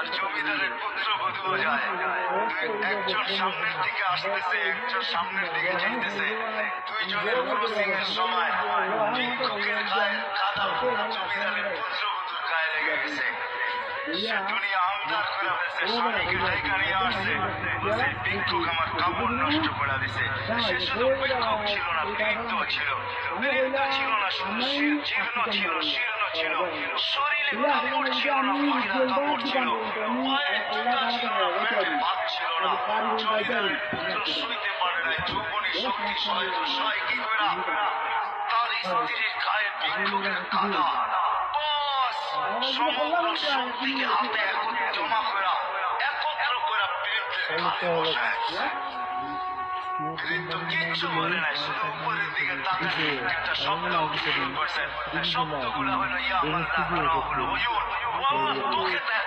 আর জমিদারের পুত্রবধূ যায়। একজন সামনের দিকে আসতেছে, একজন সামনের দিকে যাইতেছে। দুইজনের ক্রসিং এর সময় ভিক্ষুকের গায়ের কাদা জমিদারের পুত্রবধূর গায়ে লেগে গেছে। সে দুনিয়া আন্দার করে ফেলছে, স্বামীকে ঢাইকা নিয়ে আসছে। বলছে ভিক্ষুক আমার কাপড় নষ্ট করে দিছে। সে শুধু ভিক্ষুক ছিল না, বৃদ্ধ ছিল। বৃদ্ধ ছিল না, শুধু জীর্ণ ছিল, শীর্ণ ছিল। শরীরে কাপড় ছিল না, মহিলা কাপড় ছিল। পায়ে জুতা ছিল না, পেটে ভাত ছিল না। জমিদারের পুত্র শুইতে পারে নাই। যৌবনী শক্তি সয় কি কইরা তার স্ত্রীর গায়ে ভিক্ষুকের কাদা। সমগ্র শক্তিকে হাতে জমা করা, একত্র করা বৃদ্ধের বসায়। বৃদ্ধ কিচ্ছু বলে নাই, শুধু উপরের দিকে তাকায় একটা শব্দ উচ্চারণ করছেন। শব্দগুলো হলো ইয়া মান লা তারাহুল উয়ুন ওয়া আল্লাহ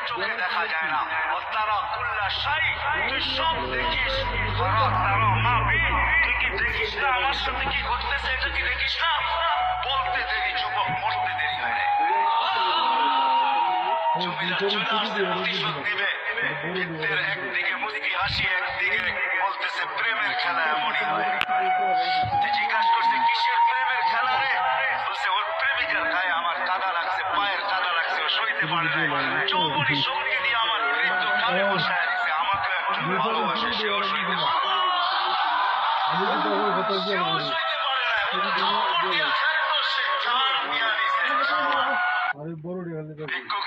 চোখে দেখা যায় না। ও তারা কুল্লা শাই, তুই সব দেখিস। তারা তারা মা বি, তুই কি দেখিস না আমার সাথে কি ঘটতেছে? এটা কি দেখিস না? বলতে দেরি যুবক, মরতে দেরি হয় না। জমিদার চলে আসতে প্রতিশোধ নিবে। বৃদ্ধের একদিকে মুচকি হাসি, একদিকে বলতেছে প্রেমের খেলা এমনই হয়। জিজ্ঞাসা করছে কিসের প্রেমের খেলা রে? বলছে ওর প্রেমিকার গায়ে আমার কাদা লাগছে, পায়ের কাদা লাগছে, ও সইতে পারে নাই। যৌবনী শক্তি দিয়ে আমার বৃদ্ধ কানে বসায় দিছে। আমাকে একজন ভালোবাসে, সেও সইতে পারে না। সেও সইতে পারে না। ও তো কাপড় দিয়ে খাদ্য সে চার মিয়া নিছে। ভিক্ষুক